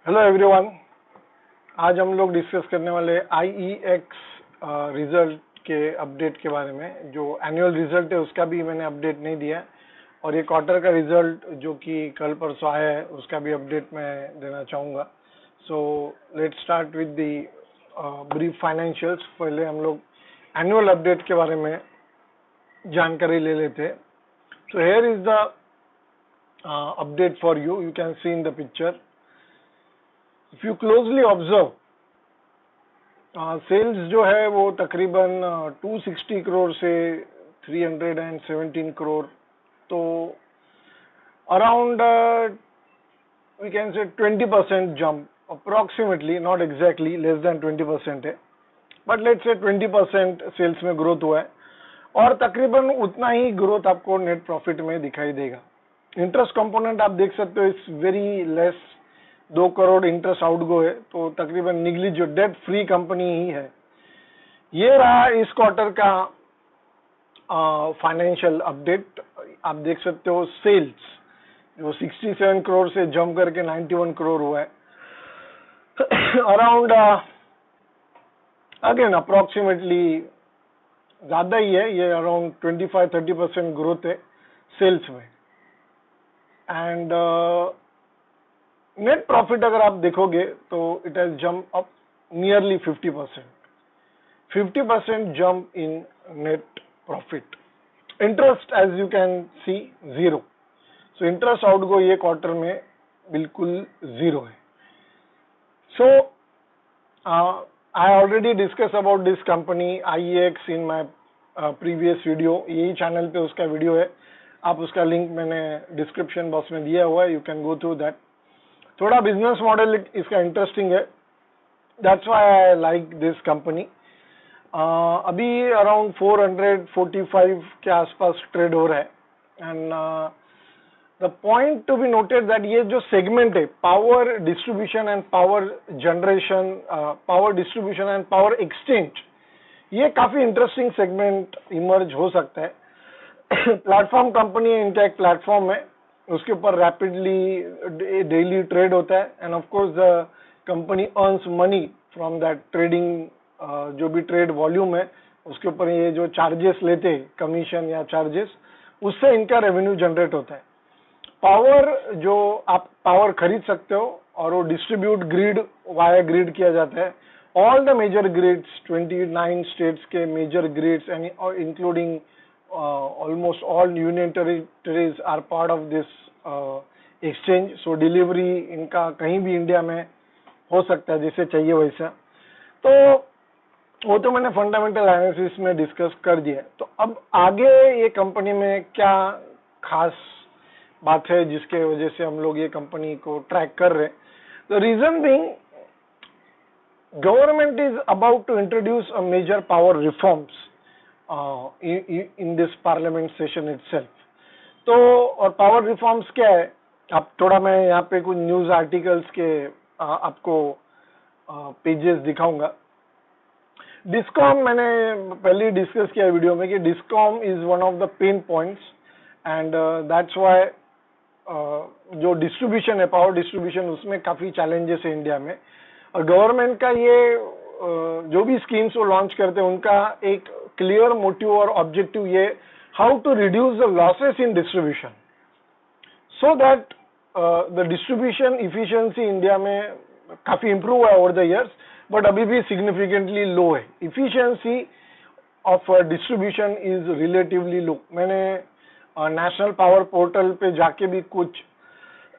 Hello everyone. आज हम लोग डिस्कस करने वाले IEX रिजल्ट के अपडेट के बारे में। जो एनुअल रिजल्ट है उसका भी मैंने अपडेट नहीं दिया और ये क्वार्टर का रिजल्ट जो कि कल परसों आया है उसका भी अपडेट मैं देना चाहूँगा। So let's start with the brief financials. पहले हम लोग एनुअल अपडेट के बारे में जानकारी ले लेते हैं। So here is the update for you can see in the picture. If you closely observe, sales जो है वो तकरीबन 260 करोड़ से 317 करोड़, तो around we can say 20% jump, approximately, not exactly, less than 20% है, बट लेट्स से 20% सेल्स में growth हुआ है और तकरीबन उतना ही ग्रोथ आपको नेट प्रॉफिट में दिखाई देगा। इंटरेस्ट कंपोनेंट आप देख सकते हो, it's very less, 2 crore interest outgo है, तो तकरीबन निगली जो डेट फ्री कंपनी ही है। ये रहा इस क्वार्टर का फाइनेंशियल अपडेट। आप देख सकते हो सेल्स जो 67 करोड़ से जंप करके 91 करोड़ हुआ है। अराउंड अगेन अप्रोक्सीमेटली ज्यादा ही है, ये अराउंड 25-30% ग्रोथ है सेल्स में। एंड नेट प्रॉफिट अगर आप देखोगे तो it has jump up nearly 50% jump in net profit. Interest as you can see zero, so interest outgo ये क्वार्टर में बिल्कुल जीरो है। So I already discuss about this company IEX in my previous video. यही channel पे उसका video है, आप उसका लिंक मैंने डिस्क्रिप्शन बॉक्स में दिया हुआ है, you can go through that. थोड़ा बिजनेस मॉडल इसका इंटरेस्टिंग है, that's why I like this company. अभी अराउंड 445 के आसपास ट्रेड हो रहा है। And the point to be noted that ये जो सेगमेंट है, power distribution and power generation, power distribution and power exchange, ये काफी इंटरेस्टिंग सेगमेंट इमर्ज हो सकता है। प्लेटफॉर्म कंपनी है, इनका एक प्लेटफॉर्म है, उसके ऊपर रैपिडली डेली ट्रेड होता है end of course the company earns money from that trading. जो भी ट्रेड वॉल्यूम है उसके ऊपर ये जो चार्जेस लेते हैं, कमीशन या चार्जेस, उससे इनका रेवेन्यू जनरेट होता है। पावर जो आप पावर खरीद सकते हो और वो डिस्ट्रीब्यूट ग्रिड वाया ग्रिड किया जाता है। All the major grids, 29 states के major grids and including almost all union territories are part of this exchange. So delivery इनका कहीं भी इंडिया में हो सकता है जैसे चाहिए वैसा। तो वो तो मैंने फंडामेंटल एनालिसिस में डिस्कस कर दिया। तो अब आगे ये कंपनी में क्या खास बात है जिसके वजह से हम लोग ये कंपनी को ट्रैक कर रहे हैं। The reason being, government is about to introduce a major power reforms in this parliament session itself. तो और पावर रिफॉर्म्स क्या है, अब थोड़ा मैं यहाँ पे कुछ न्यूज आर्टिकल्स के आपको पेजेस दिखाऊंगा। डिस्कॉम मैंने पहले डिस्कस किया वीडियो में कि discom is one of the pen points and that's why जो डिस्ट्रीब्यूशन है, पावर डिस्ट्रीब्यूशन, उसमें काफी चैलेंजेस है इंडिया में। और गवर्नमेंट का ये जो भी स्कीम्स वो लॉन्च करते हैं उनका एक क्लियर मोटिव और ऑब्जेक्टिव ये, how to reduce the losses in distribution so that the distribution efficiency India में काफी इंप्रूव हुआ ओवर द इयर्स, बट अभी भी सिग्निफिकेंटली लो है। Efficiency of distribution is relatively low. मैंने नेशनल पावर पोर्टल पे जाके भी कुछ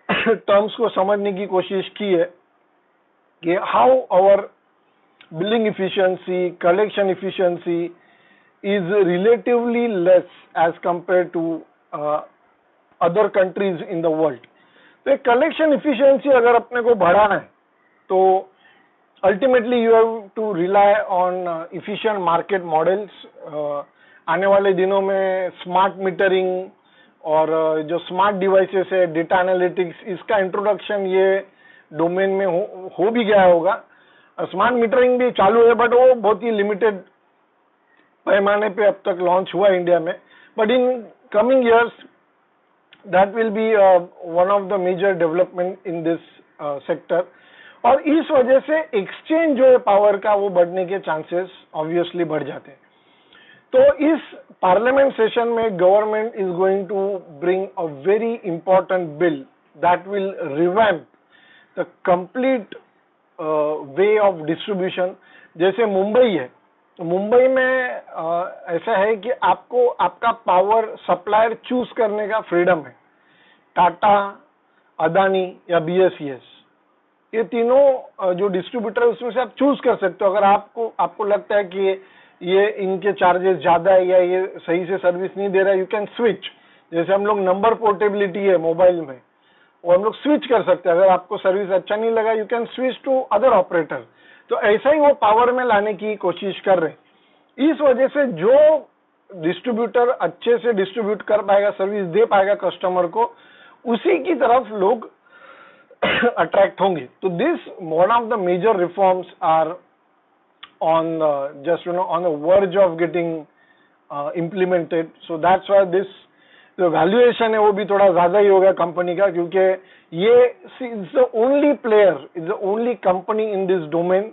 टर्म्स को समझने की कोशिश की है कि how our billing efficiency, collection efficiency is relatively less as compared to other countries in the world. तो कलेक्शन इफिशिएंसी अगर अपने को बढ़ाना है तो ultimately you have to rely on efficient market models. आने वाले दिनों में स्मार्ट मीटरिंग और जो स्मार्ट डिवाइसेस है, डेटा एनालिटिक्स, इसका इंट्रोडक्शन ये डोमेन में हो भी गया होगा। स्मार्ट मीटरिंग भी चालू है बट वो बहुत ही लिमिटेड पैमाने पे अब तक लॉन्च हुआ इंडिया में, but in coming years that will be one of the major development in this sector. और इस वजह से एक्सचेंज जो है पावर का वो बढ़ने के चांसेस ऑब्वियसली बढ़ जाते हैं। तो इस पार्लियामेंट सेशन में government is going to bring a very important bill that will revamp the complete way of distribution. जैसे मुंबई है, तो मुंबई में ऐसा है कि आपको आपका पावर सप्लायर चूज करने का फ्रीडम है। टाटा, अदानी या बीएसईएस, ये तीनों जो डिस्ट्रीब्यूटर है उसमें से आप चूज कर सकते हो। अगर आपको लगता है कि ये इनके चार्जेस ज्यादा है या ये सही से सर्विस नहीं दे रहा है, यू कैन स्विच। जैसे हम लोग नंबर पोर्टेबिलिटी है मोबाइल में, वो हम लोग स्विच कर सकते हैं। अगर आपको सर्विस अच्छा नहीं लगा, you can switch to other operator. तो ऐसा ही वो पावर में लाने की कोशिश कर रहे हैं। इस वजह से जो डिस्ट्रीब्यूटर अच्छे से डिस्ट्रीब्यूट कर पाएगा, सर्विस दे पाएगा कस्टमर को, उसी की तरफ लोग अट्रैक्ट होंगे। तो this one of the major reforms are on just on the verge of getting implemented. So that's why this जो वैल्यूएशन है वो भी थोड़ा ज्यादा ही होगा कंपनी का, क्योंकि ये is the only player, is the only company in this domain.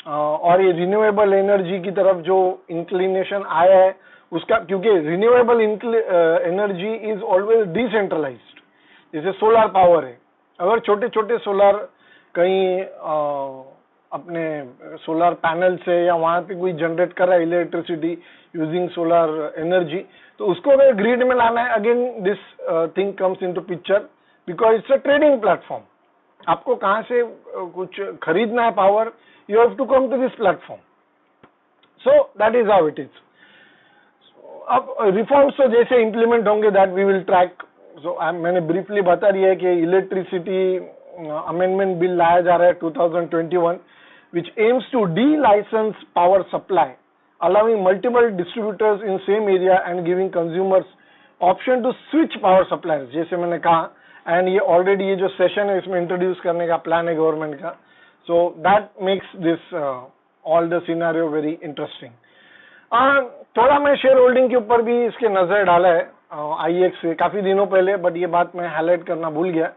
और ये रिन्यूएबल एनर्जी की तरफ जो इंक्लिनेशन आया है उसका, क्योंकि renewable energy is always decentralised. जैसे सोलर पावर है, अगर छोटे छोटे सोलर कहीं अपने सोलर पैनल से या वहां पे कोई जनरेट कर रहा है इलेक्ट्रिसिटी यूजिंग सोलर एनर्जी, तो उसको अगर ग्रिड में लाना है, again this thing comes into picture, because it's a trading platform. आपको कहां से कुछ खरीदना है power, you have to come to this platform. So that is how it is. अब रिफॉर्म्स तो जैसे इंप्लीमेंट होंगे that we will track. So मैंने ब्रीफली बता दिया है कि इलेक्ट्रिसिटी अमेंडमेंट बिल लाया जा रहा है 2021, which aims to de-license power supply, allowing multiple distributors in same area and giving consumers option to switch power suppliers, जैसे मैंने कहा। एंड ये ऑलरेडी ये जो सेशन है इसमें इंट्रोड्यूस करने का प्लान है गवर्नमेंट का। सो that makes this all the scenario very interesting. थोड़ा मैं शेयर होल्डिंग के ऊपर भी इसके नजर डाला है आईएक्स से काफी दिनों पहले, बट ये बात मैं हाईलाइट करना भूल गया।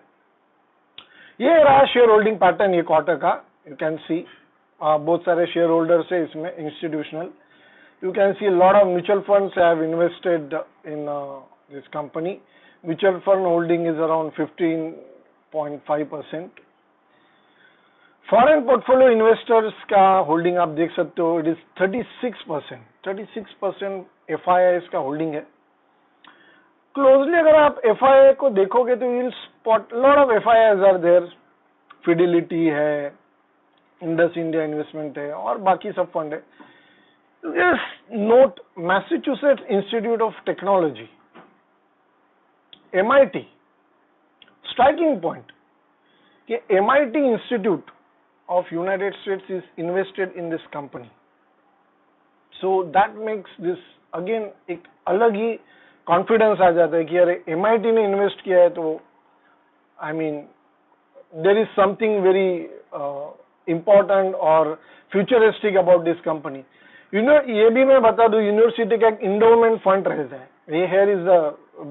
ये रहा शेयर होल्डिंग पैटर्न ये क्वार्टर का। यू कैन सी बहुत सारे शेयर होल्डर्स है इसमें institutional. You can see lot of mutual funds have invested in this company. Mutual fund holding is around 15.5%। Foreign portfolio investors का होल्डिंग आप देख सकते हो, इट इज 36%। 36% एफआईआईज का होल्डिंग है। क्लोजली अगर आप एफआईआई को देखोगे तो you will spot lot of FIIs are there. Fidelity है, इंडस इंडिया इन्वेस्टमेंट है और बाकी सब फंड है। Just note Massachusetts Institute of Technology, MIT, striking point कि MIT institute of United States is invested in this company. So that makes this again एक अलग ही confidence आ जाता है कि अरे एमआईटी ने इन्वेस्ट किया है, तो I mean there is something very important or futuristic about this company. ये भी मैं बता दूं, यूनिवर्सिटी का एक इंडोमेंट फंड रहता है। ये here is a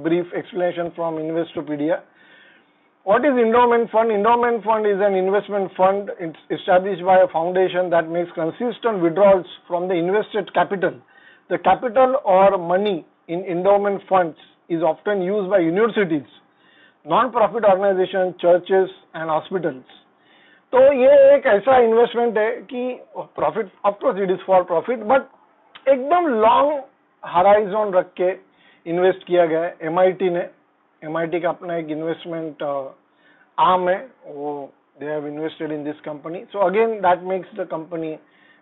brief explanation from Investopedia. What is endowment fund? Endowment fund is an investment fund. It's established by a foundation that makes consistent withdrawals from the invested capital. The capital or money in endowment funds is often used by universities, non-profit organizations, churches and hospitals. तो ये एक ऐसा investment है कि profit, of course it is for profit, but एकदम long horizon रख के invest किया गया है। एमआईटी का अपना एक इन्वेस्टमेंट आर्म है, वो they have invested in this company. So again that makes the company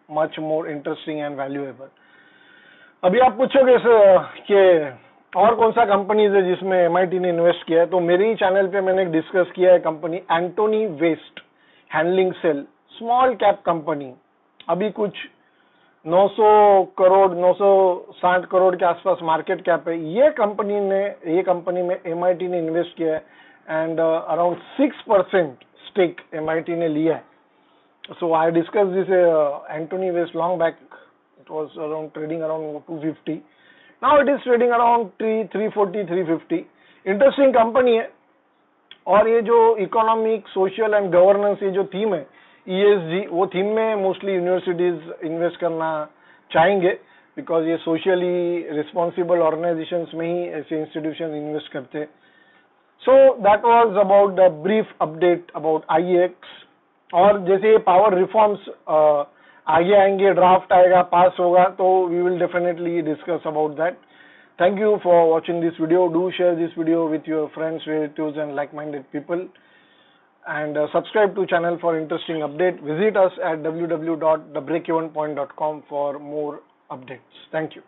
much more interesting and valuable. अभी आप पूछोगे कि और कौन सा कंपनीज है जिसमें एमआईटी ने इन्वेस्ट किया है, तो मेरे ही चैनल पे मैंने डिस्कस किया है company Antony waste handling cell, small cap company. अभी कुछ 900 करोड़ 960 करोड़ के आसपास मार्केट कैप है। ये कंपनी में एमआईटी ने इन्वेस्ट किया है एंड अराउंड 6% स्टेक एमआईटी ने लिया है। So I discuss this Antony Waste long back, it was around trading around 250, now it is trading around 340 350। Interesting company है। और ये जो इकोनॉमिक, सोशल एंड गवर्नेंस, ये जो थीम है ESG, वो थीम में मोस्टली यूनिवर्सिटीज इन्वेस्ट करना चाहेंगे, बिकॉज ये सोशली रिस्पॉन्सिबल ऑर्गेनाइजेशंस में ही ऐसे इंस्टीट्यूशन इन्वेस्ट करते हैं. So that was about the brief update about IEX. और जैसे ये पावर रिफॉर्म्स आगे आएंगे, ड्राफ्ट आएगा, पास होगा, तो we will definitely discuss about that. Thank you for watching this video. Do share this video with your friends, relatives and like-minded people, and subscribe to channel for interesting update. Visit us at www.thebreakevenpoint.com for more updates. Thank you.